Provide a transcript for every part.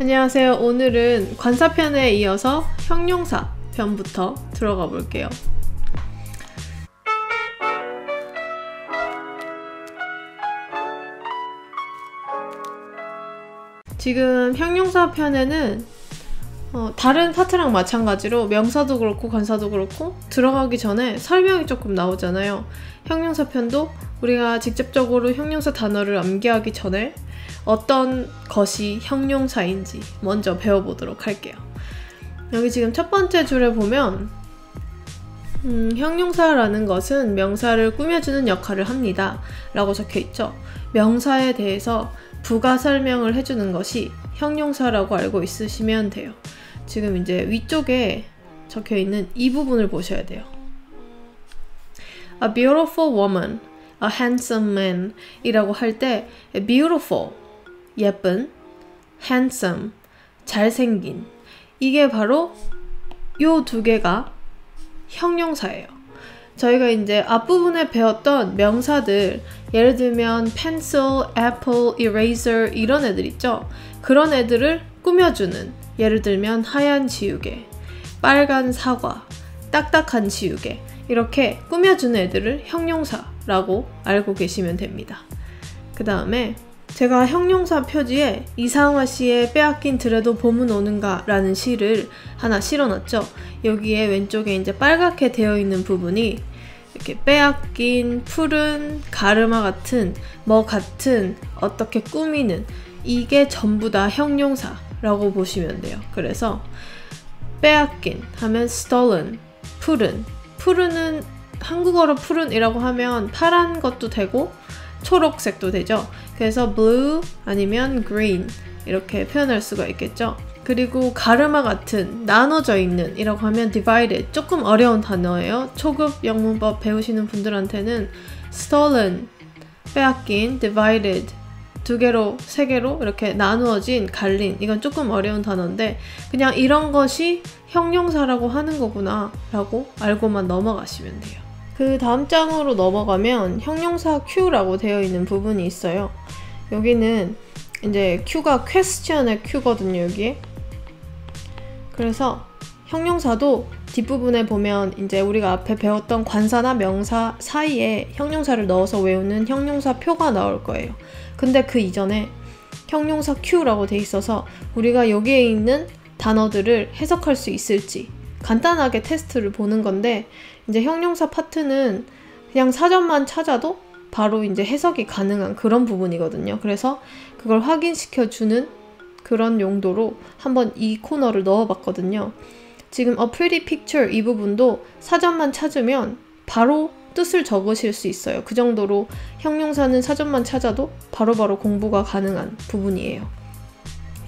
안녕하세요. 오늘은 관사편에 이어서 형용사 편부터 들어가 볼게요. 지금 형용사 편에는 다른 파트랑 마찬가지로 명사도 그렇고 관사도 그렇고 들어가기 전에 설명이 조금 나오잖아요. 형용사 편도 우리가 직접적으로 형용사 단어를 암기하기 전에 어떤 것이 형용사인지 먼저 배워보도록 할게요. 여기 지금 첫 번째 줄에 보면 형용사라는 것은 명사를 꾸며주는 역할을 합니다 라고 적혀있죠. 명사에 대해서 부가 설명을 해주는 것이 형용사라고 알고 있으시면 돼요. 지금 이제 위쪽에 적혀있는 이 부분을 보셔야 돼요. A beautiful woman, a handsome man 이라고 할 때 beautiful, 예쁜, handsome, 잘생긴 이게 바로 요 두 개가 형용사예요. 저희가 이제 앞부분에 배웠던 명사들, 예를 들면 pencil, apple, eraser 이런 애들 있죠? 그런 애들을 꾸며주는, 예를 들면 하얀 지우개, 빨간 사과, 딱딱한 지우개 이렇게 꾸며주는 애들을 형용사라고 알고 계시면 됩니다. 그 다음에 제가 형용사 표지에 이상화 씨의 빼앗긴 들에도 봄은 오는가 라는 시를 하나 실어놨죠. 여기에 왼쪽에 이제 빨갛게 되어 있는 부분이 이렇게 빼앗긴, 푸른, 가르마 같은, 뭐 같은, 어떻게 꾸미는 이게 전부 다 형용사라고 보시면 돼요. 그래서 빼앗긴 하면 stolen, 푸른, 푸른은 한국어로 푸른이라고 하면 파란 것도 되고 초록색도 되죠. 그래서 blue 아니면 green 이렇게 표현할 수가 있겠죠. 그리고 가르마 같은, 나눠져 있는 이라고 하면 divided, 조금 어려운 단어예요. 초급 영문법 배우시는 분들한테는 stolen, 빼앗긴, divided 두 개로, 세 개로 이렇게 나누어진, 갈린 이건 조금 어려운 단어인데 그냥 이런 것이 형용사라고 하는 거구나 라고 알고만 넘어가시면 돼요. 그 다음 장으로 넘어가면 형용사 Q라고 되어 있는 부분이 있어요. 여기는 이제 Q가 question의 Q거든요, 여기에. 그래서 형용사도 뒷부분에 보면 이제 우리가 앞에 배웠던 관사나 명사 사이에 형용사를 넣어서 외우는 형용사 표가 나올 거예요. 근데 그 이전에 형용사 Q라고 돼 있어서 우리가 여기에 있는 단어들을 해석할 수 있을지 간단하게 테스트를 보는 건데, 이제 형용사 파트는 그냥 사전만 찾아도 바로 이제 해석이 가능한 그런 부분이거든요. 그래서 그걸 확인시켜주는 그런 용도로 한번 이 코너를 넣어봤거든요. 지금 A Pretty Picture 이 부분도 사전만 찾으면 바로 뜻을 적으실 수 있어요. 그 정도로 형용사는 사전만 찾아도 바로바로 공부가 가능한 부분이에요.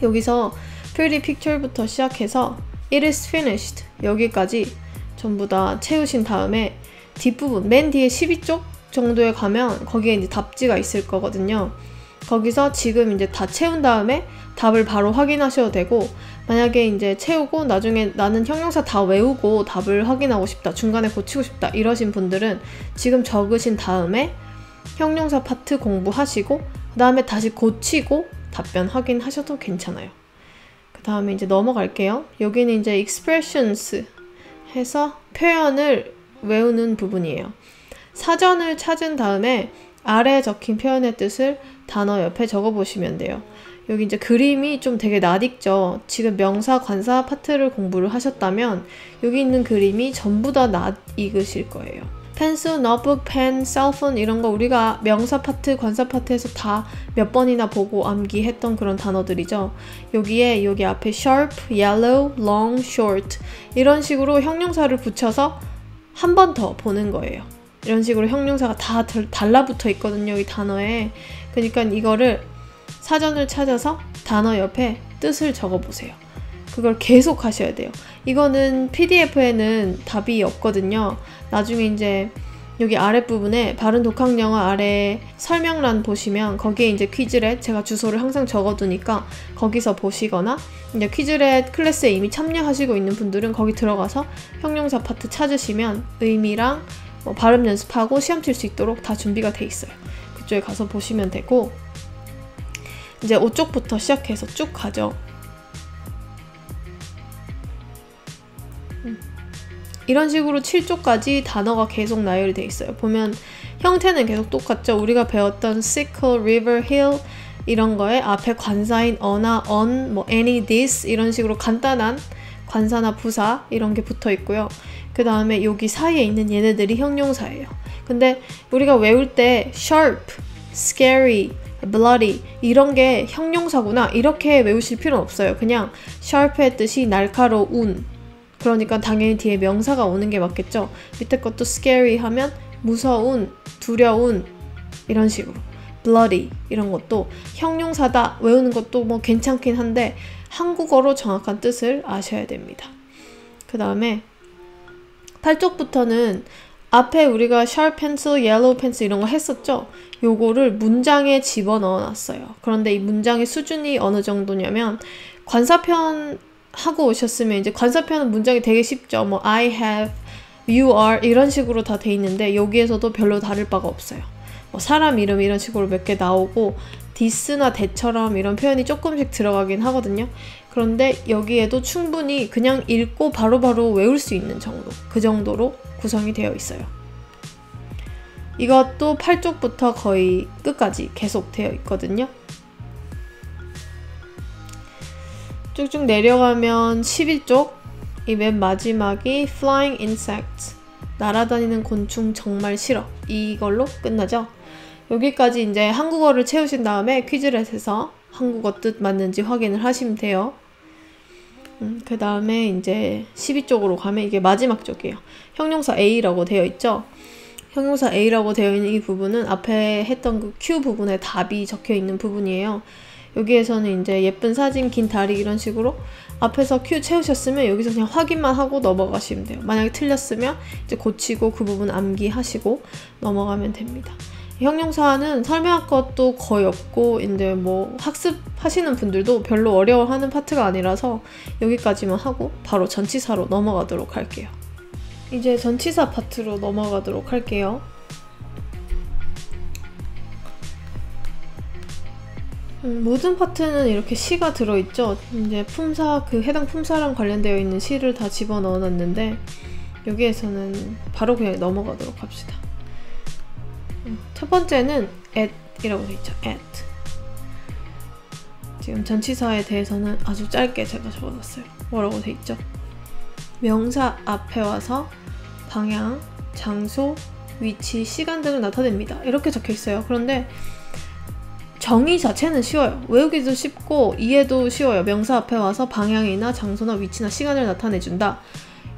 여기서 Pretty Picture부터 시작해서 It is finished 여기까지 전부 다 채우신 다음에 뒷부분, 맨 뒤에 12쪽 정도에 가면 거기에 이제 답지가 있을 거거든요. 거기서 지금 이제 다 채운 다음에 답을 바로 확인하셔도 되고, 만약에 이제 채우고 나중에 나는 형용사 다 외우고 답을 확인하고 싶다, 중간에 고치고 싶다 이러신 분들은 지금 적으신 다음에 형용사 파트 공부하시고 그 다음에 다시 고치고 답변 확인하셔도 괜찮아요. 그 다음에 이제 넘어갈게요. 여기는 이제 expressions 해서 표현을 외우는 부분이에요. 사전을 찾은 다음에 아래에 적힌 표현의 뜻을 단어 옆에 적어보시면 돼요. 여기 이제 그림이 좀 되게 낯익죠. 지금 명사, 관사 파트를 공부를 하셨다면 여기 있는 그림이 전부 다 낯익으실 거예요. 펜슬, 노트북, 펜, 셀폰 이런 거 우리가 명사 파트, 관사 파트에서 다 몇 번이나 보고 암기했던 그런 단어들이죠. 여기에 여기 앞에 sharp, yellow, long, short 이런 식으로 형용사를 붙여서 한 번 더 보는 거예요. 이런 식으로 형용사가 다 달라붙어 있거든요, 이 단어에. 그러니까 이거를 사전을 찾아서 단어 옆에 뜻을 적어보세요. 그걸 계속 하셔야 돼요. 이거는 PDF에는 답이 없거든요. 나중에 이제 여기 아랫부분에 바른 독학영어 아래 설명란 보시면 거기에 이제 퀴즈렛 제가 주소를 항상 적어두니까 거기서 보시거나 이제 퀴즈렛 클래스에 이미 참여하시고 있는 분들은 거기 들어가서 형용사 파트 찾으시면 의미랑 발음 연습하고 시험 칠 수 있도록 다 준비가 돼 있어요. 그쪽에 가서 보시면 되고, 이제 5쪽부터 시작해서 쭉 가죠. 이런 식으로 7조까지 단어가 계속 나열이 돼 있어요. 보면 형태는 계속 똑같죠. 우리가 배웠던 sickle, river, hill 이런 거에 앞에 관사인 어나 on, 뭐 any, this 이런 식으로 간단한 관사나 부사 이런 게 붙어 있고요. 그 다음에 여기 사이에 있는 얘네들이 형용사예요. 근데 우리가 외울 때 sharp, scary, bloody 이런 게 형용사구나 이렇게 외우실 필요는 없어요. 그냥 sharp의 뜻이 날카로운, 그러니까 당연히 뒤에 명사가 오는 게 맞겠죠. 밑에 것도 scary 하면 무서운, 두려운 이런 식으로 bloody 이런 것도 형용사다 외우는 것도 뭐 괜찮긴 한데 한국어로 정확한 뜻을 아셔야 됩니다. 그 다음에 8쪽부터는 앞에 우리가 sharp pencil, yellow pencil 이런 거 했었죠? 요거를 문장에 집어넣어 놨어요. 그런데 이 문장의 수준이 어느 정도냐면 관사편 하고 오셨으면 이제 관사편은 문장이 되게 쉽죠. 뭐 I have, you are 이런 식으로 다 돼 있는데 여기에서도 별로 다를 바가 없어요. 뭐 사람 이름 이런 식으로 몇 개 나오고 this나 that처럼 이런 표현이 조금씩 들어가긴 하거든요. 그런데 여기에도 충분히 그냥 읽고 바로바로 외울 수 있는 정도, 그 정도로 구성이 되어 있어요. 이것도 8쪽부터 거의 끝까지 계속 되어 있거든요. 쭉쭉 내려가면 11쪽 이 맨 마지막이 flying insect 날아다니는 곤충 정말 싫어 이걸로 끝나죠. 여기까지 이제 한국어를 채우신 다음에 퀴즈렛에서 한국어 뜻 맞는지 확인을 하시면 돼요. 그 다음에 이제 12쪽으로 가면 이게 마지막 쪽이에요. 형용사 A라고 되어 있죠. 형용사 A라고 되어 있는 이 부분은 앞에 했던 그 Q 부분에 답이 적혀 있는 부분이에요. 여기에서는 이제 예쁜 사진, 긴 다리 이런 식으로 앞에서 Q 채우셨으면 여기서 그냥 확인만 하고 넘어가시면 돼요. 만약에 틀렸으면 이제 고치고 그 부분 암기하시고 넘어가면 됩니다. 형용사는 설명할 것도 거의 없고 이제 뭐 학습하시는 분들도 별로 어려워하는 파트가 아니라서 여기까지만 하고 바로 전치사로 넘어가도록 할게요. 이제 전치사 파트로 넘어가도록 할게요. 모든 파트는 이렇게 시가 들어있죠. 이제 품사, 그 해당 품사랑 관련되어 있는 시를 다 집어넣어 놨는데 여기에서는 바로 그냥 넘어가도록 합시다. 첫 번째는 at 이라고 되어 있죠. at. 지금 전치사에 대해서는 아주 짧게 제가 적어놨어요. 뭐라고 되어 있죠? 명사 앞에 와서 방향, 장소, 위치, 시간 등을 나타냅니다. 이렇게 적혀 있어요. 그런데 정의 자체는 쉬워요. 외우기도 쉽고 이해도 쉬워요. 명사 앞에 와서 방향이나 장소나 위치나 시간을 나타내준다.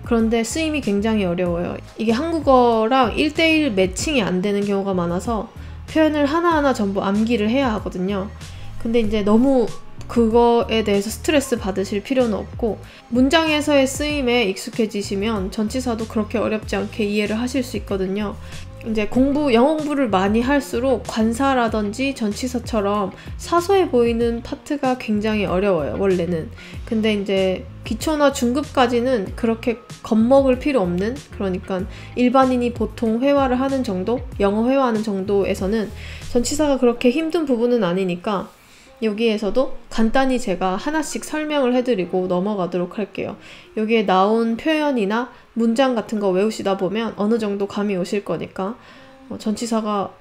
그런데 쓰임이 굉장히 어려워요. 이게 한국어랑 1:1 매칭이 안 되는 경우가 많아서 표현을 하나하나 전부 암기를 해야 하거든요. 근데 이제 너무 그거에 대해서 스트레스 받으실 필요는 없고 문장에서의 쓰임에 익숙해지시면 전치사도 그렇게 어렵지 않게 이해를 하실 수 있거든요. 이제 영어 공부를 많이 할수록 관사라든지 전치사처럼 사소해 보이는 파트가 굉장히 어려워요, 원래는. 근데 이제 기초나 중급까지는 그렇게 겁먹을 필요 없는, 그러니까 일반인이 보통 회화를 하는 정도, 영어 회화하는 정도에서는 전치사가 그렇게 힘든 부분은 아니니까 여기에서도 간단히 제가 하나씩 설명을 해드리고 넘어가도록 할게요. 여기에 나온 표현이나 문장 같은 거 외우시다 보면 어느 정도 감이 오실 거니까 전치사가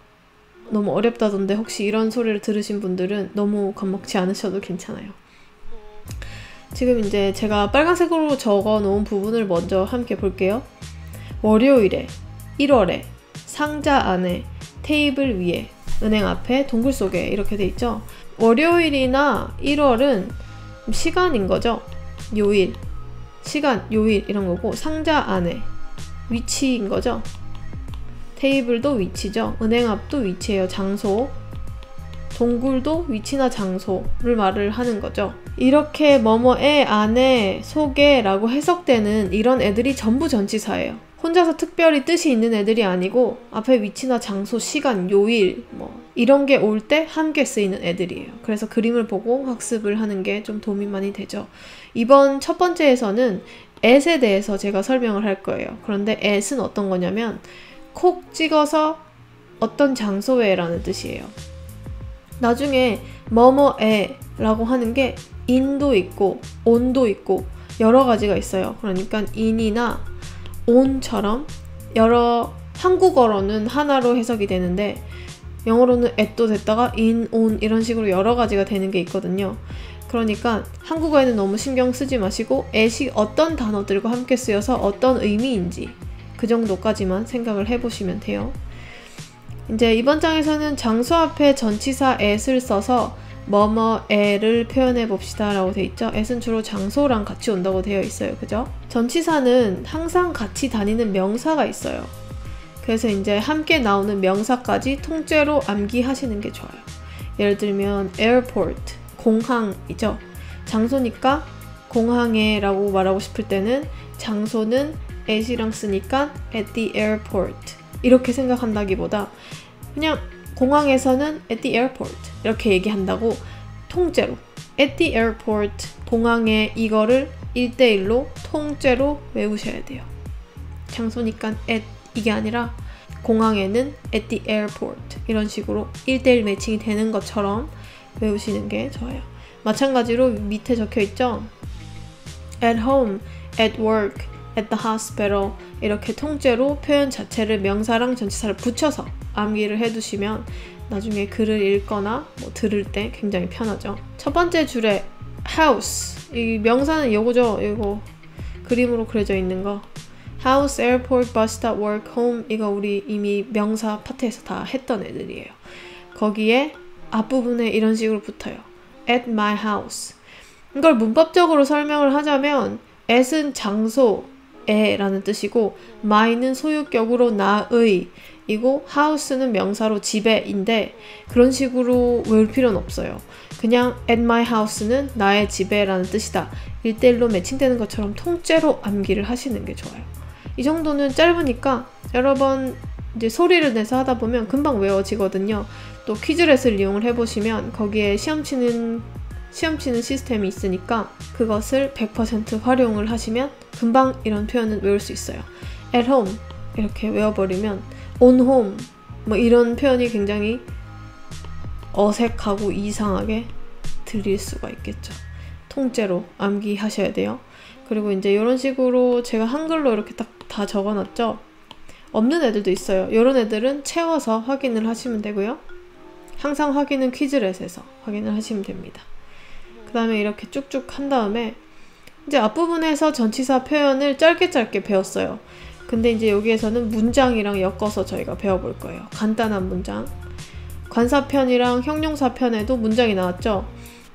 너무 어렵다던데 혹시 이런 소리를 들으신 분들은 너무 겁먹지 않으셔도 괜찮아요. 지금 이제 제가 빨간색으로 적어 놓은 부분을 먼저 함께 볼게요. 월요일에, 1월에, 상자 안에, 테이블 위에, 은행 앞에, 동굴 속에 이렇게 돼 있죠. 월요일이나 1월은 시간인 거죠. 요일, 시간, 요일 이런 거고 상자 안에, 위치인 거죠. 테이블도 위치죠. 은행 앞도 위치예요. 장소. 동굴도 위치나 장소를 말을 하는 거죠. 이렇게 뭐뭐에, 안에, 속에 라고 해석되는 이런 애들이 전부 전치사예요. 혼자서 특별히 뜻이 있는 애들이 아니고 앞에 위치나 장소, 시간, 요일 뭐 이런 게 올 때 함께 쓰이는 애들이에요. 그래서 그림을 보고 학습을 하는 게 좀 도움이 많이 되죠. 이번 첫 번째에서는 at에 대해서 제가 설명을 할 거예요. 그런데 at은 어떤 거냐면 콕 찍어서 어떤 장소에 라는 뜻이에요. 나중에 뭐뭐에 라고 하는 게 in도 있고 on도 있고 여러 가지가 있어요. 그러니까 in이나 on처럼 여러 한국어로는 하나로 해석이 되는데 영어로는 at도 됐다가 in, on 이런 식으로 여러 가지가 되는 게 있거든요. 그러니까 한국어에는 너무 신경 쓰지 마시고 at이 어떤 단어들과 함께 쓰여서 어떤 의미인지 그 정도까지만 생각을 해보시면 돼요. 이제 이번 장에서는 장소 앞에 전치사 at을 써서 뭐뭐에를 표현해 봅시다 라고 돼 있죠. at은 주로 장소랑 같이 온다고 되어 있어요. 그죠? 전치사는 항상 같이 다니는 명사가 있어요. 그래서 이제 함께 나오는 명사까지 통째로 암기하시는 게 좋아요. 예를 들면 airport, 공항이죠. 장소니까 공항에 라고 말하고 싶을 때는 장소는 at이랑 쓰니까 at the airport 이렇게 생각한다기보다 그냥 공항에서는 at the airport 이렇게 얘기한다고 통째로 at the airport 공항에 이거를 1대1로 통째로 외우셔야 돼요. 장소니까 at 이게 아니라 공항에는 at the airport 이런 식으로 1대1 매칭이 되는 것처럼 외우시는 게 좋아요. 마찬가지로 밑에 적혀있죠. at home, at work, at the hospital 이렇게 통째로 표현 자체를 명사랑 전치사를 붙여서 암기를 해두시면 나중에 글을 읽거나 뭐 들을 때 굉장히 편하죠. 첫 번째 줄에 house 이 명사는 이거죠. 이거 그림으로 그려져 있는 거 house, airport, bus stop, work, home 이거 우리 이미 명사 파트에서 다 했던 애들이에요. 거기에 앞부분에 이런 식으로 붙어요. at my house 이걸 문법적으로 설명을 하자면 at은 장소에 라는 뜻이고 my는 소유격으로 나의 이고 house는 명사로 집에인데 그런 식으로 외울 필요는 없어요. 그냥 at my house는 나의 집에 라는 뜻이다. 1대1로 매칭되는 것처럼 통째로 암기를 하시는 게 좋아요. 이 정도는 짧으니까 여러 번 이제 소리를 내서 하다 보면 금방 외워지거든요. 또 퀴즈렛을 이용을 해보시면 거기에 시험 치는 시스템이 있으니까 그것을 100% 활용을 하시면 금방 이런 표현을 외울 수 있어요. at home 이렇게 외워버리면 on home 뭐 이런 표현이 굉장히 어색하고 이상하게 들릴 수가 있겠죠. 통째로 암기하셔야 돼요. 그리고 이제 이런 식으로 제가 한글로 이렇게 딱 다 적어놨죠. 없는 애들도 있어요. 이런 애들은 채워서 확인을 하시면 되고요. 항상 확인은 퀴즈렛에서 확인을 하시면 됩니다. 그 다음에 이렇게 쭉쭉 한 다음에 이제 앞부분에서 전치사 표현을 짧게 배웠어요. 근데 이제 여기에서는 문장이랑 엮어서 저희가 배워볼 거예요. 간단한 문장. 관사편이랑 형용사편에도 문장이 나왔죠.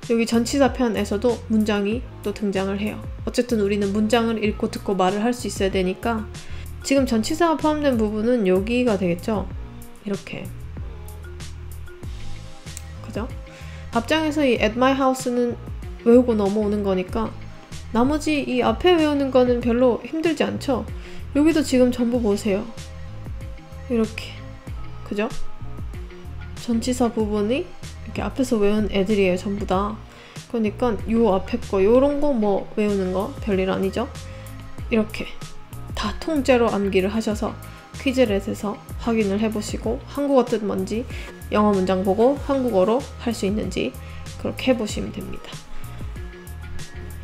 여기 전치사편에서도 문장이 또 등장을 해요. 어쨌든 우리는 문장을 읽고 듣고 말을 할 수 있어야 되니까 지금 전치사가 포함된 부분은 여기가 되겠죠. 이렇게 그죠? 앞장에서 이 at my house는 외우고 넘어오는 거니까 나머지 이 앞에 외우는 거는 별로 힘들지 않죠? 여기도 지금 전부 보세요. 이렇게 그죠? 전치사 부분이 이렇게 앞에서 외운 애들이에요. 전부 다. 그러니까 요 앞에 거 요런 거 뭐 외우는 거 별일 아니죠? 이렇게 다 통째로 암기를 하셔서 퀴즈렛에서 확인을 해보시고 한국어 뜻 뭔지 영어 문장 보고 한국어로 할 수 있는지 그렇게 해보시면 됩니다.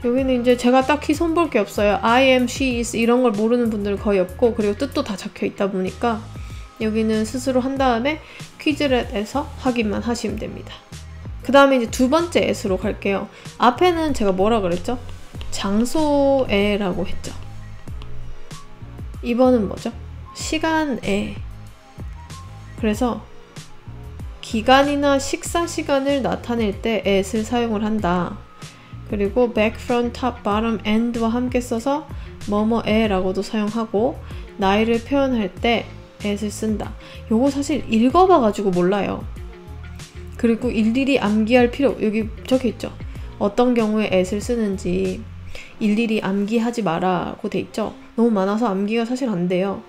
여기는 이제 제가 딱히 손볼 게 없어요. I am, she is 이런 걸 모르는 분들은 거의 없고 그리고 뜻도 다 적혀 있다 보니까 여기는 스스로 한 다음에 퀴즈렛에서 확인만 하시면 됩니다. 그 다음에 이제 두 번째 at로 갈게요. 앞에는 제가 뭐라 그랬죠? 장소에 라고 했죠. 이번은 뭐죠? 시간에. 그래서 기간이나 식사 시간을 나타낼 때 at을 사용을 한다. 그리고 back, front, top, bottom, and와 함께 써서 뭐뭐에 라고도 사용하고 나이를 표현할 때 at을 쓴다. 요거 사실 읽어봐가지고 몰라요. 그리고 일일이 암기할 필요 여기 적혀있죠. 어떤 경우에 at을 쓰는지 일일이 암기하지 마라고 돼 있죠. 너무 많아서 암기가 사실 안 돼요.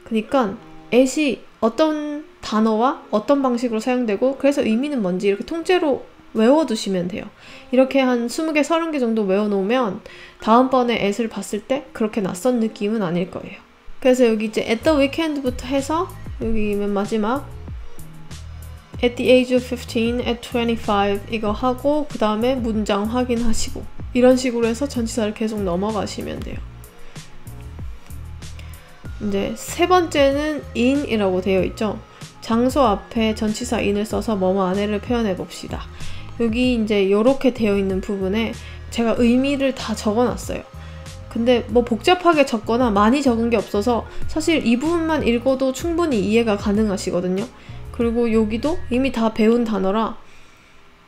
그러니까 at이 어떤 단어와 어떤 방식으로 사용되고 그래서 의미는 뭔지 이렇게 통째로 외워두시면 돼요. 이렇게 한 20개, 30개 정도 외워놓으면 다음번에 at을 봤을 때 그렇게 낯선 느낌은 아닐 거예요. 그래서 여기 이제 at the weekend부터 해서 여기 맨 마지막 at the age of 15, at 25 이거 하고 그 다음에 문장 확인하시고 이런 식으로 해서 전치사를 계속 넘어가시면 돼요. 이제 세 번째는 in이라고 되어 있죠. 장소 앞에 전치사 in을 써서 뭐뭐 안에를 표현해 봅시다. 여기 이제 이렇게 되어 있는 부분에 제가 의미를 다 적어놨어요. 근데 뭐 복잡하게 적거나 많이 적은 게 없어서 사실 이 부분만 읽어도 충분히 이해가 가능하시거든요. 그리고 여기도 이미 다 배운 단어라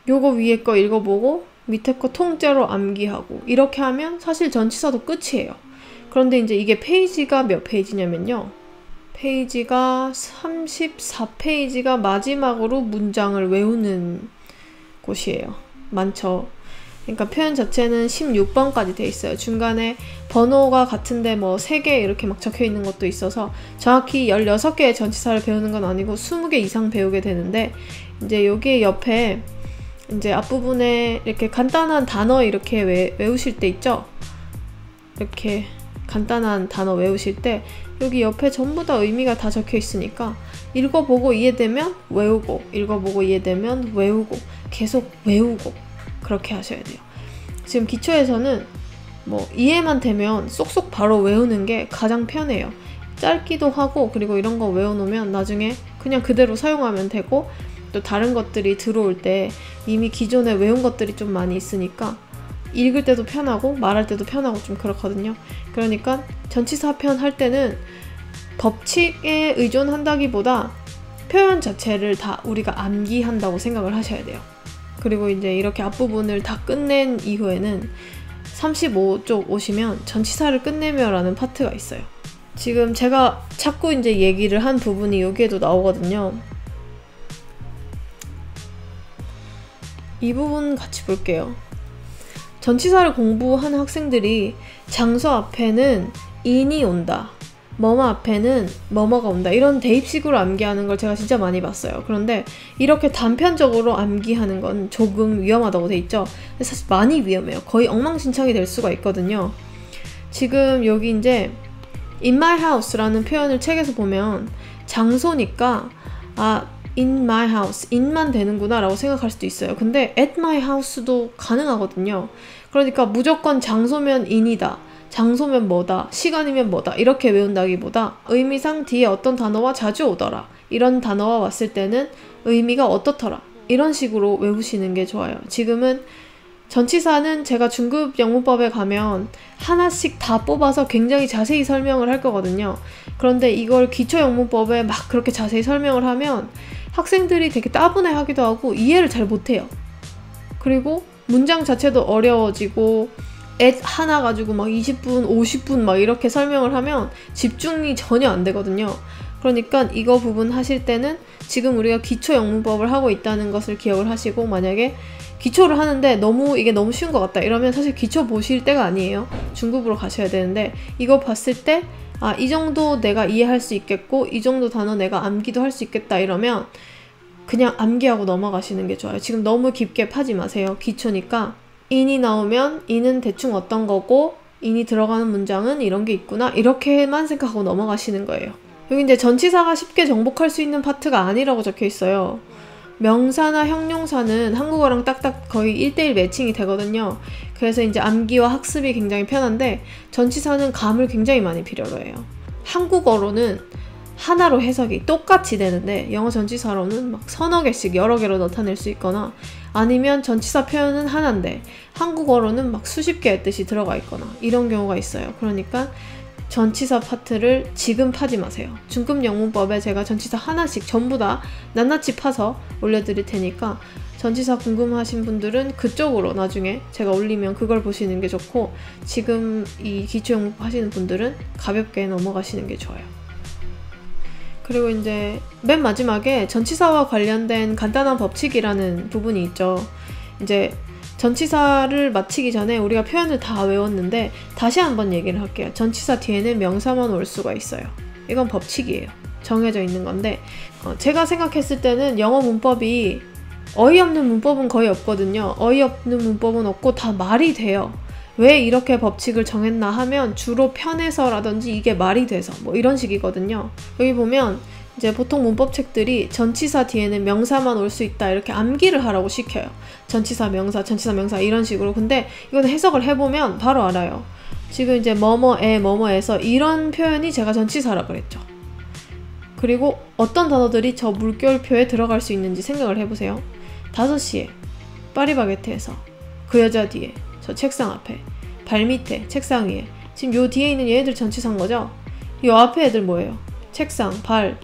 요거 위에 거 읽어보고 밑에 거 통째로 암기하고 이렇게 하면 사실 전치사도 끝이에요. 그런데 이제 이게 페이지가 몇 페이지냐면요. 페이지가 34페이지가 마지막으로 문장을 외우는 곳이에요. 많죠. 그러니까 표현 자체는 16번까지 돼 있어요. 중간에 번호가 같은데 뭐 3개 이렇게 막 적혀 있는 것도 있어서 정확히 16개의 전치사를 배우는 건 아니고 20개 이상 배우게 되는데 이제 여기 옆에 이제 앞부분에 이렇게 간단한 단어 이렇게 외우실 때 있죠? 이렇게 간단한 단어 외우실 때 여기 옆에 전부 다 의미가 다 적혀 있으니까 읽어보고 이해되면 외우고 읽어보고 이해되면 외우고 계속 외우고 그렇게 하셔야 돼요. 지금 기초에서는 뭐 이해만 되면 쏙쏙 바로 외우는 게 가장 편해요. 짧기도 하고 그리고 이런 거 외워놓으면 나중에 그냥 그대로 사용하면 되고 또 다른 것들이 들어올 때 이미 기존에 외운 것들이 좀 많이 있으니까 읽을 때도 편하고 말할 때도 편하고 좀 그렇거든요. 그러니까 전치사 표현 할 때는 법칙에 의존한다기보다 표현 자체를 다 우리가 암기한다고 생각을 하셔야 돼요. 그리고 이제 이렇게 앞부분을 다 끝낸 이후에는 35쪽 오시면 전치사를 끝내며 라는 파트가 있어요. 지금 제가 자꾸 이제 얘기를 한 부분이 여기에도 나오거든요. 이 부분 같이 볼게요. 전치사를 공부하는 학생들이 장소 앞에는 in이 온다. 뭐뭐 앞에는 뭐뭐가 온다. 이런 대입식으로 암기하는 걸 제가 진짜 많이 봤어요. 그런데 이렇게 단편적으로 암기하는 건 조금 위험하다고 돼 있죠. 근데 사실 많이 위험해요. 거의 엉망진창이 될 수가 있거든요. 지금 여기 이제 in my house라는 표현을 책에서 보면 장소니까 in my house, in만 되는구나 라고 생각할 수도 있어요. 근데 at my house도 가능하거든요. 그러니까 무조건 장소면 in이다. 장소면 뭐다, 시간이면 뭐다 이렇게 외운다기보다 의미상 뒤에 어떤 단어와 자주 오더라. 이런 단어가 왔을 때는 의미가 어떻더라. 이런 식으로 외우시는 게 좋아요. 지금은 전치사는 제가 중급 영문법에 가면 하나씩 다 뽑아서 굉장히 자세히 설명을 할 거거든요. 그런데 이걸 기초 영문법에 막 그렇게 자세히 설명을 하면 학생들이 되게 따분해하기도 하고 이해를 잘 못해요. 그리고 문장 자체도 어려워지고 at 하나 가지고 막 20분, 50분 막 이렇게 설명을 하면 집중이 전혀 안 되거든요. 그러니까 이거 부분 하실 때는 지금 우리가 기초 영문법을 하고 있다는 것을 기억을 하시고 만약에 기초를 하는데 이게 너무 쉬운 것 같다 이러면 사실 기초 보실 때가 아니에요. 중급으로 가셔야 되는데 이거 봤을 때 이 정도 내가 이해할 수 있겠고 이 정도 단어 내가 암기도 할 수 있겠다 이러면 그냥 암기하고 넘어가시는 게 좋아요. 지금 너무 깊게 파지 마세요. 기초니까 in이 나오면 in은 대충 어떤 거고 in이 들어가는 문장은 이런 게 있구나 이렇게만 생각하고 넘어가시는 거예요. 여기 이제 전치사가 쉽게 정복할 수 있는 파트가 아니라고 적혀 있어요. 명사나 형용사는 한국어랑 딱딱 거의 1:1 매칭이 되거든요. 그래서 이제 암기와 학습이 굉장히 편한데 전치사는 감을 굉장히 많이 필요로 해요. 한국어로는 하나로 해석이 똑같이 되는데 영어 전치사로는 막 서너 개씩 여러 개로 나타낼 수 있거나 아니면 전치사 표현은 하나인데 한국어로는 막 수십 개의 뜻이 들어가 있거나 이런 경우가 있어요. 그러니까 전치사 파트를 지금 파지 마세요. 중급 영문법에 제가 전치사 하나씩 전부 다 낱낱이 파서 올려드릴 테니까 전치사 궁금하신 분들은 그쪽으로 나중에 제가 올리면 그걸 보시는 게 좋고 지금 이 기초 영문법 하시는 분들은 가볍게 넘어가시는 게 좋아요. 그리고 이제 맨 마지막에 전치사와 관련된 간단한 법칙이라는 부분이 있죠. 이제 전치사를 마치기 전에 우리가 표현을 다 외웠는데 다시 한번 얘기를 할게요. 전치사 뒤에는 명사만 올 수가 있어요. 이건 법칙이에요. 정해져 있는 건데 제가 생각했을 때는 영어 문법이 어이없는 문법은 거의 없거든요. 어이없는 문법은 없고 다 말이 돼요. 왜 이렇게 법칙을 정했나 하면 주로 편해서라든지 이게 말이 돼서 뭐 이런 식이거든요. 여기 보면 이제 보통 문법책들이 전치사 뒤에는 명사만 올 수 있다 이렇게 암기를 하라고 시켜요. 전치사, 명사, 전치사, 명사 이런 식으로. 근데 이거는 해석을 해보면 바로 알아요. 지금 이제 뭐뭐에, 뭐뭐에서 이런 표현이 제가 전치사라 그랬죠. 그리고 어떤 단어들이 저 물결표에 들어갈 수 있는지 생각을 해보세요. 5시에, 파리바게트에서, 그 여자 뒤에, 저 책상 앞에, 발 밑에, 책상 위에. 지금 요 뒤에 있는 얘들 전치사인 거죠? 요 앞에 애들 뭐예요? 책상, 발,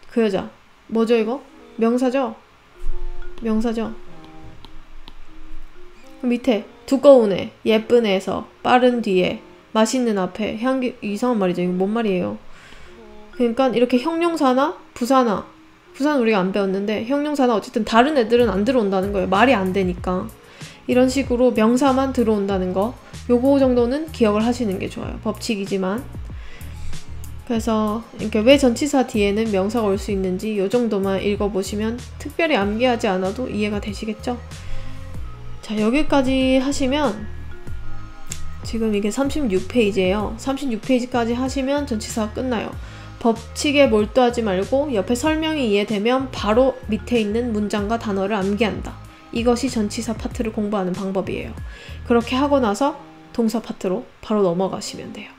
그 여자. 뭐죠 이거? 명사죠? 명사죠? 그 밑에 두꺼운 애, 예쁜 애에서, 빠른 뒤에, 맛있는 앞에, 향기. 이상한 말이죠. 이거 뭔 말이에요? 그러니까 이렇게 형용사나 부사는 우리가 안 배웠는데 형용사나 어쨌든 다른 애들은 안 들어온다는 거예요. 말이 안 되니까. 이런 식으로 명사만 들어온다는 거, 요거 정도는 기억을 하시는 게 좋아요. 법칙이지만. 그래서 이렇게 왜 전치사 뒤에는 명사가 올 수 있는지 요 정도만 읽어보시면 특별히 암기하지 않아도 이해가 되시겠죠? 자, 여기까지 하시면 지금 이게 36페이지예요. 36페이지까지 하시면 전치사가 끝나요. 법칙에 몰두하지 말고 옆에 설명이 이해되면 바로 밑에 있는 문장과 단어를 암기한다. 이것이 전치사 파트를 공부하는 방법이에요. 그렇게 하고 나서 동사 파트로 바로 넘어가시면 돼요.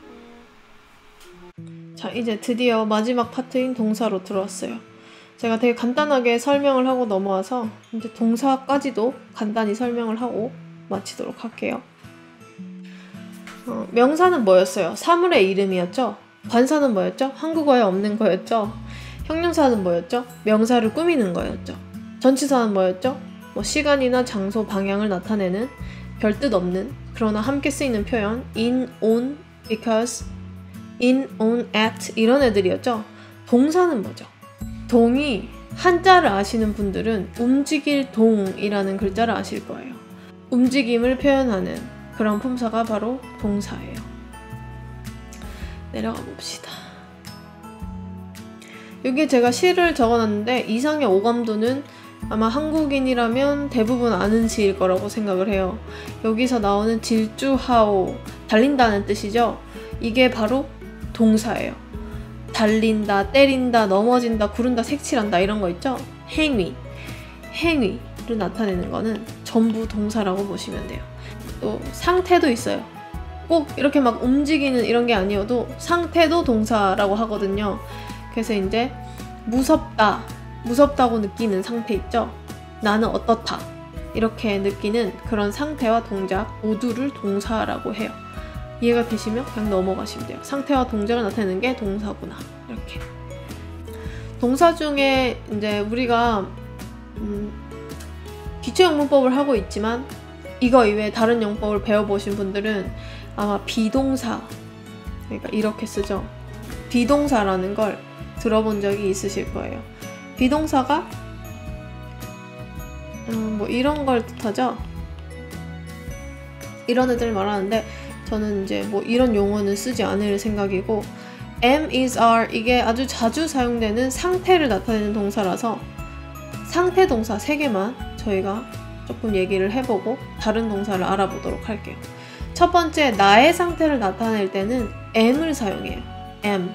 자, 이제 드디어 마지막 파트인 동사로 들어왔어요. 제가 되게 간단하게 설명을 하고 넘어와서 이제 동사까지도 간단히 설명을 하고 마치도록 할게요. 명사는 뭐였어요? 사물의 이름이었죠? 관사는 뭐였죠? 한국어에 없는 거였죠? 형용사는 뭐였죠? 명사를 꾸미는 거였죠? 전치사는 뭐였죠? 뭐 시간이나 장소, 방향을 나타내는 별뜻 없는 그러나 함께 쓰이는 표현 in, on, because, in, on, at 이런 애들이었죠? 동사는 뭐죠? 동이 한자를 아시는 분들은 움직일 동이라는 글자를 아실 거예요. 움직임을 표현하는 그런 품사가 바로 동사예요. 내려가 봅시다. 여기 제가 시를 적어놨는데 이상의 오감도는 아마 한국인이라면 대부분 아는 시일 거라고 생각을 해요. 여기서 나오는 질주하오, 달린다는 뜻이죠. 이게 바로 동사예요. 달린다, 때린다, 넘어진다, 구른다, 색칠한다 이런 거 있죠? 행위를 나타내는 거는 전부 동사라고 보시면 돼요. 또 상태도 있어요. 꼭 이렇게 막 움직이는 이런 게 아니어도 상태도 동사라고 하거든요. 그래서 이제 무섭다고 느끼는 상태 있죠? 나는 어떻다 이렇게 느끼는 그런 상태와 동작 모두를 동사라고 해요. 이해가 되시면 그냥 넘어가시면 돼요. 상태와 동작을 나타내는 게 동사구나. 이렇게. 동사 중에 이제 우리가 기초 영문법을 하고 있지만 이거 이외에 다른 영법을 배워보신 분들은 아마 비동사, 그러니까 이렇게 쓰죠. 비동사라는 걸 들어본 적이 있으실 거예요. 비동사가 뭐 이런 걸 뜻하죠. 이런 애들 말하는데 저는 이제 뭐 이런 용어는 쓰지 않을 생각이고 am, is, are 이게 아주 자주 사용되는 상태를 나타내는 동사라서 상태 동사 3개만 저희가 조금 얘기를 해보고 다른 동사를 알아보도록 할게요. 첫 번째, 나의 상태를 나타낼 때는 am을 사용해요. am.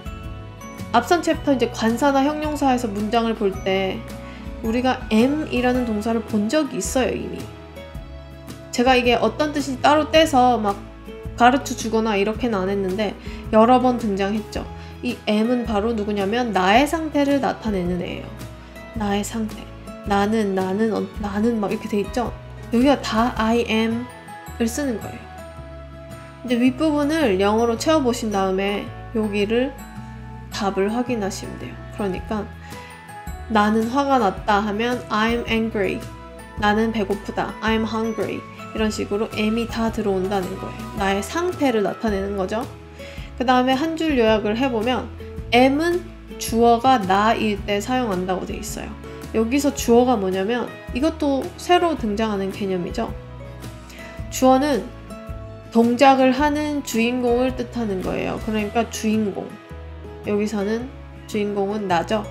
앞선 챕터 이제 관사나 형용사에서 문장을 볼 때 우리가 am이라는 동사를 본 적이 있어요, 이미. 제가 이게 어떤 뜻인지 따로 떼서 막 가르쳐 주거나 이렇게는 안 했는데 여러 번 등장했죠. 이 am은 바로 누구냐면 나의 상태를 나타내는 애예요. 나의 상태. 나는 막 이렇게 돼 있죠. 여기가 다 I am을 쓰는 거예요. 이제 윗부분을 영어로 채워보신 다음에 여기를 답을 확인하시면 돼요. 그러니까 나는 화가 났다 하면 I'm angry. 나는 배고프다. I'm hungry. 이런 식으로 am이 다 들어온다는 거예요. 나의 상태를 나타내는 거죠. 그 다음에 한 줄 요약을 해보면 am은 주어가 나일 때 사용한다고 돼 있어요. 여기서 주어가 뭐냐면 이것도 새로 등장하는 개념이죠. 주어는 동작을 하는 주인공을 뜻하는 거예요. 그러니까 주인공. 여기서는 주인공은 나죠.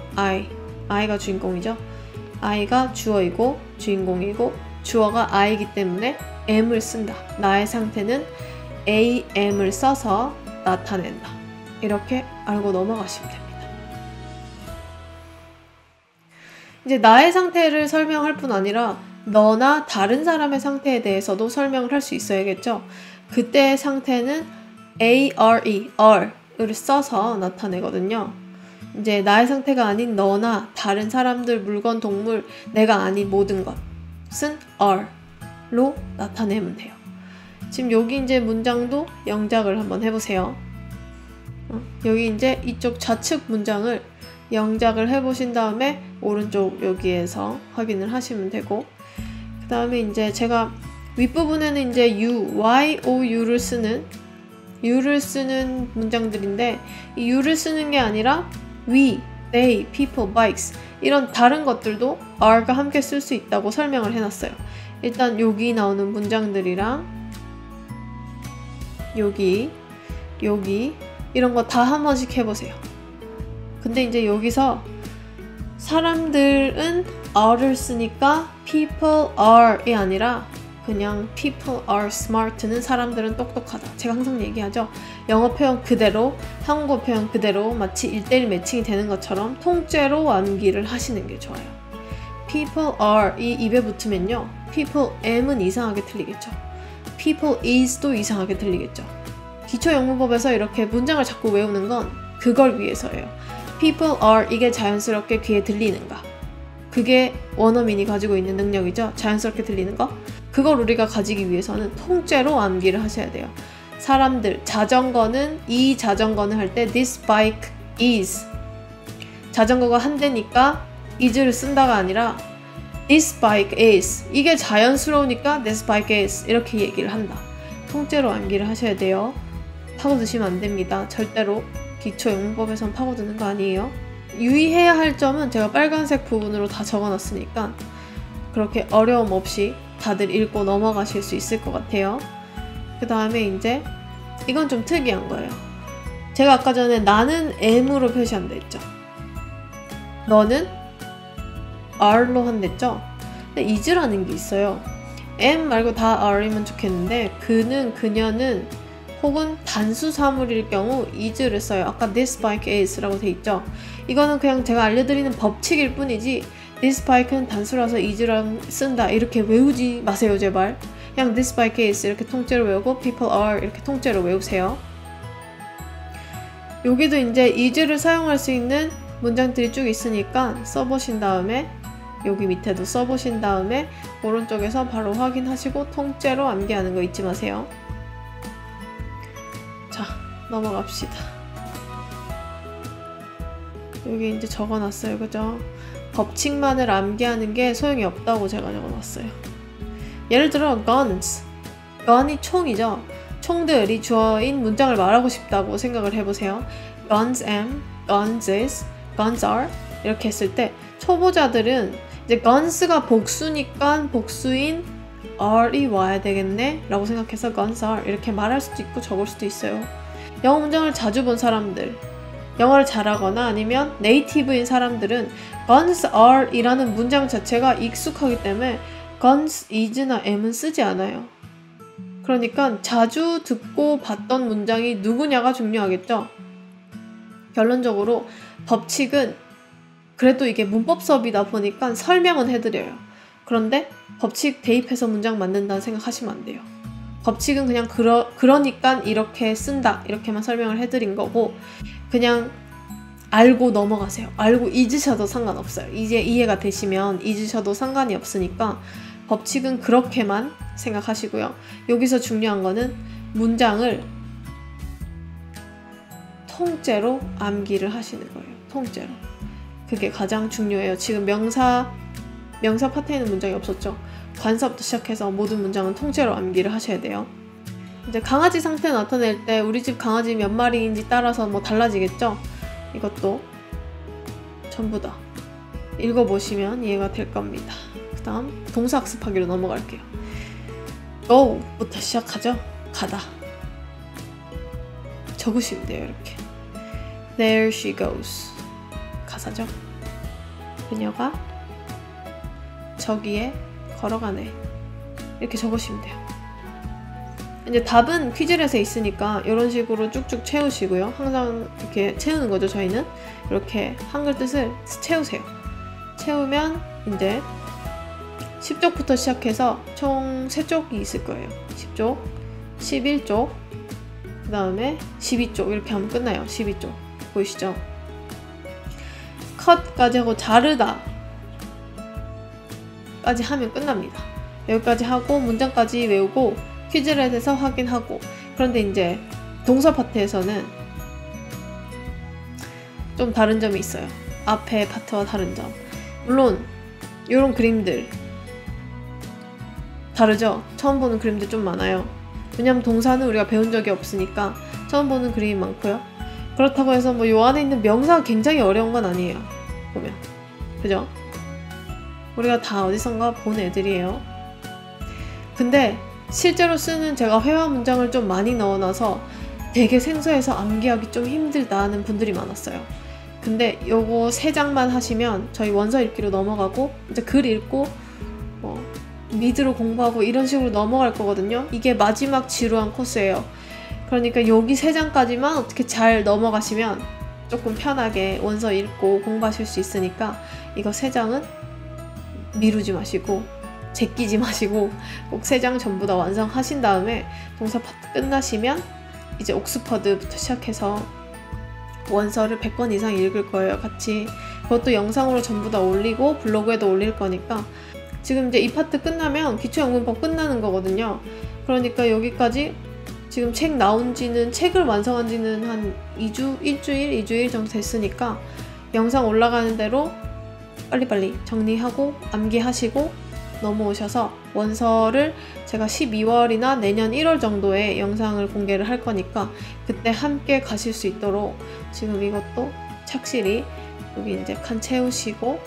I가 주인공이죠. I가 주어이고 주인공이고 주어가 I이기 때문에 am을 쓴다. 나의 상태는 am을 써서 나타낸다. 이렇게 알고 넘어가시면 됩니다. 이제 나의 상태를 설명할 뿐 아니라 너나 다른 사람의 상태에 대해서도 설명을 할 수 있어야겠죠. 그때의 상태는 R을 써서 나타내거든요. 이제 나의 상태가 아닌 너나 다른 사람들, 물건, 동물, 내가 아닌 모든 것은 R로 나타내면 돼요. 지금 여기 이제 문장도 영작을 한번 해보세요. 여기 이제 이쪽 좌측 문장을 영작을 해보신 다음에 오른쪽 여기에서 확인을 하시면 되고, 그 다음에 이제 제가 윗부분에는 이제 You를 쓰는 문장들인데, 이 You를 쓰는 게 아니라 We, They, People, Bikes 이런 다른 것들도 R과 함께 쓸 수 있다고 설명을 해놨어요. 일단 여기 나오는 문장들이랑 여기 이런 거 다 한 번씩 해보세요. 근데 이제 여기서 사람들은 R을 쓰니까 people are이 아니라 그냥 people are smart는 사람들은 똑똑하다. 제가 항상 얘기하죠. 영어 표현 그대로, 한국어 표현 그대로 마치 1:1 매칭이 되는 것처럼 통째로 암기를 하시는 게 좋아요. people are 이 입에 붙으면요. people am은 이상하게 들리겠죠. people is도 이상하게 들리겠죠. 기초영문법에서 이렇게 문장을 자꾸 외우는 건 그걸 위해서예요. people are 이게 자연스럽게 귀에 들리는가. 그게 원어민이 가지고 있는 능력이죠. 자연스럽게 들리는 거. 그걸 우리가 가지기 위해서는 통째로 암기를 하셔야 돼요. 사람들, 자전거는 이 자전거는 할 때 this bike is. 자전거가 한 대니까 is를 쓴다가 아니라 this bike is. 이게 자연스러우니까 this bike is. 이렇게 얘기를 한다. 통째로 암기를 하셔야 돼요. 파고드시면 안 됩니다. 절대로 기초영문법에선 파고드는 거 아니에요. 유의해야 할 점은 제가 빨간색 부분으로 다 적어놨으니까 그렇게 어려움 없이 다들 읽고 넘어가실 수 있을 것 같아요. 그 다음에 이제 이건 좀 특이한 거예요. 제가 아까 전에 나는 M으로 표시한다 했죠. 너는 R로 한댔죠. 근데 is라는 게 있어요. M 말고 다 R이면 좋겠는데 그는, 그녀는 혹은 단수 사물일 경우 is를 써요. 아까 this bike is라고 돼 있죠. 이거는 그냥 제가 알려드리는 법칙일 뿐이지 this bike는 단수라서 is랑 쓴다 이렇게 외우지 마세요 제발. 그냥 this bike is 이렇게 통째로 외우고 people are 이렇게 통째로 외우세요. 여기도 이제 is를 사용할 수 있는 문장들이 쭉 있으니까 써보신 다음에 여기 밑에도 써보신 다음에 오른쪽에서 바로 확인하시고 통째로 암기하는 거 잊지 마세요. 자, 넘어갑시다. 여기 이제 적어놨어요. 그죠? 법칙만을 암기하는 게 소용이 없다고 제가 적어놨어요. 예를 들어 guns. gun이 총이죠. 총들이 주어인 문장을 말하고 싶다고 생각을 해보세요. guns am, guns is, guns are 이렇게 했을 때 초보자들은 이제 guns가 복수니까 복수인 are이 와야 되겠네 라고 생각해서 guns are 이렇게 말할 수도 있고 적을 수도 있어요. 영어 문장을 자주 본 사람들, 영어를 잘하거나 아니면 네이티브인 사람들은 guns are 이라는 문장 자체가 익숙하기 때문에 guns is나 am은 쓰지 않아요. 그러니까 자주 듣고 봤던 문장이 누구냐가 중요하겠죠. 결론적으로 법칙은 그래도 이게 문법 수업이다 보니까 설명은 해드려요. 그런데 법칙 대입해서 문장 만든다는 생각하시면 안 돼요. 법칙은 그냥 그러니까 이렇게 쓴다 이렇게만 설명을 해드린 거고 그냥 알고 넘어가세요. 알고 잊으셔도 상관없어요. 이제 이해가 되시면 잊으셔도 상관이 없으니까 법칙은 그렇게만 생각하시고요. 여기서 중요한 거는 문장을 통째로 암기를 하시는 거예요. 통째로. 그게 가장 중요해요. 지금 명사 파트에는 문장이 없었죠. 관사부터 시작해서 모든 문장은 통째로 암기를 하셔야 돼요. 이제 강아지 상태 나타낼 때 우리 집 강아지 몇 마리인지 따라서 뭐 달라지겠죠? 이것도 전부 다 읽어보시면 이해가 될 겁니다. 그 다음 동사 학습하기로 넘어갈게요. go부터 시작하죠. 가다. 적으시면 돼요. 이렇게 There she goes. 가사죠. 그녀가 저기에 걸어가네. 이렇게 적으시면 돼요. 이제 답은 퀴즈렛에 있으니까 이런 식으로 쭉쭉 채우시고요. 항상 이렇게 채우는 거죠. 저희는 이렇게 한글 뜻을 채우세요. 채우면 이제 10쪽부터 시작해서 총 3쪽이 있을 거예요. 10쪽, 11쪽, 그 다음에 12쪽 이렇게 하면 끝나요. 12쪽 보이시죠? 컷까지 하고 자르다 까지 하면 끝납니다. 여기까지 하고 문장까지 외우고 퀴즈를 해서 확인하고. 그런데 이제 동사 파트에서는 좀 다른 점이 있어요. 앞에 파트와 다른 점. 물론 이런 그림들 다르죠? 처음 보는 그림들 좀 많아요. 왜냐면 동사는 우리가 배운 적이 없으니까 처음 보는 그림이 많고요. 그렇다고 해서 뭐 요 안에 있는 명사가 굉장히 어려운 건 아니에요. 보면 그죠? 우리가 다 어디선가 본 애들이에요. 근데 실제로 쓰는 제가 회화 문장을 좀 많이 넣어놔서 되게 생소해서 암기하기 좀 힘들다 하는 분들이 많았어요. 근데 요거 3장만 하시면 저희 원서 읽기로 넘어가고 이제 글 읽고 미드로 공부하고 이런 식으로 넘어갈 거거든요. 이게 마지막 지루한 코스예요. 그러니까 여기 3장까지만 어떻게 잘 넘어가시면 조금 편하게 원서 읽고 공부하실 수 있으니까 이거 3장은 미루지 마시고 제끼지 마시고 꼭 3장 전부 다 완성하신 다음에 동사 파트 끝나시면 이제 옥스퍼드부터 시작해서 원서를 100권 이상 읽을 거예요. 같이. 그것도 영상으로 전부 다 올리고 블로그에도 올릴 거니까 지금 이제 이 파트 끝나면 기초영문법 끝나는 거거든요. 그러니까 여기까지 지금 책 나온 지는, 책을 완성한 지는 한 2주일 정도 됐으니까 영상 올라가는 대로 빨리빨리 정리하고 암기하시고 넘어오셔서 원서를 제가 12월이나 내년 1월 정도에 영상을 공개를 할 거니까 그때 함께 가실 수 있도록 지금 이것도 착실히 여기 이제 칸 채우시고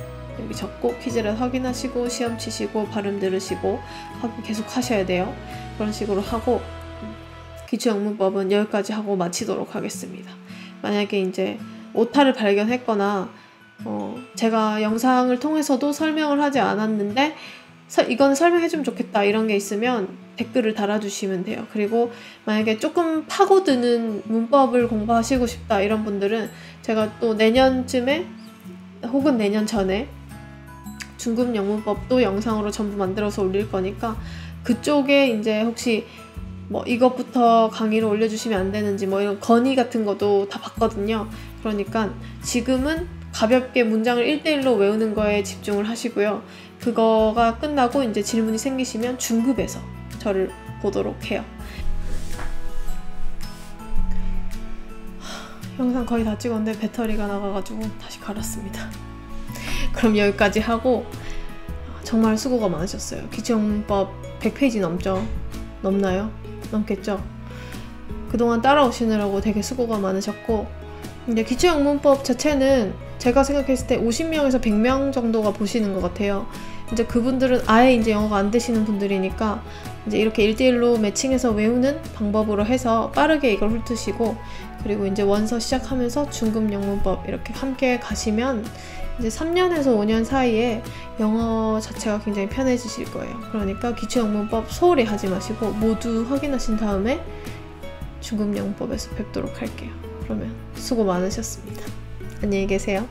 여기 적고 퀴즈를 확인하시고 시험 치시고 발음 들으시고 확인 계속 하셔야 돼요. 그런 식으로 하고 기초영문법은 여기까지 하고 마치도록 하겠습니다. 만약에 이제 오타를 발견했거나 제가 영상을 통해서도 설명을 하지 않았는데 이건 설명해주면 좋겠다 이런 게 있으면 댓글을 달아주시면 돼요. 그리고 만약에 조금 파고드는 문법을 공부하시고 싶다 이런 분들은 제가 또 내년쯤에 혹은 내년 전에 중급 영문법도 영상으로 전부 만들어서 올릴 거니까 그쪽에 이제 혹시 뭐 이것부터 강의를 올려주시면 안 되는지 뭐 이런 건의 같은 것도 다 봤거든요. 그러니까 지금은 가볍게 문장을 1대1로 외우는 거에 집중을 하시고요. 그거가 끝나고 이제 질문이 생기시면 중급에서 저를 보도록 해요. 영상 거의 다 찍었는데 배터리가 나가가지고 다시 갈았습니다. 그럼 여기까지 하고 정말 수고가 많으셨어요. 기초영문법 100페이지 넘죠? 넘나요? 넘겠죠? 그동안 따라오시느라고 되게 수고가 많으셨고 이제 기초영문법 자체는 제가 생각했을 때 50명에서 100명 정도가 보시는 것 같아요. 이제 그분들은 아예 이제 영어가 안 되시는 분들이니까 이제 이렇게 1대1로 매칭해서 외우는 방법으로 해서 빠르게 이걸 훑으시고 그리고 이제 원서 시작하면서 중급 영문법 이렇게 함께 가시면 이제 3년에서 5년 사이에 영어 자체가 굉장히 편해지실 거예요. 그러니까 기초영문법 소홀히 하지 마시고 모두 확인하신 다음에 중급 영문법에서 뵙도록 할게요. 그러면 수고 많으셨습니다. 안녕히 계세요.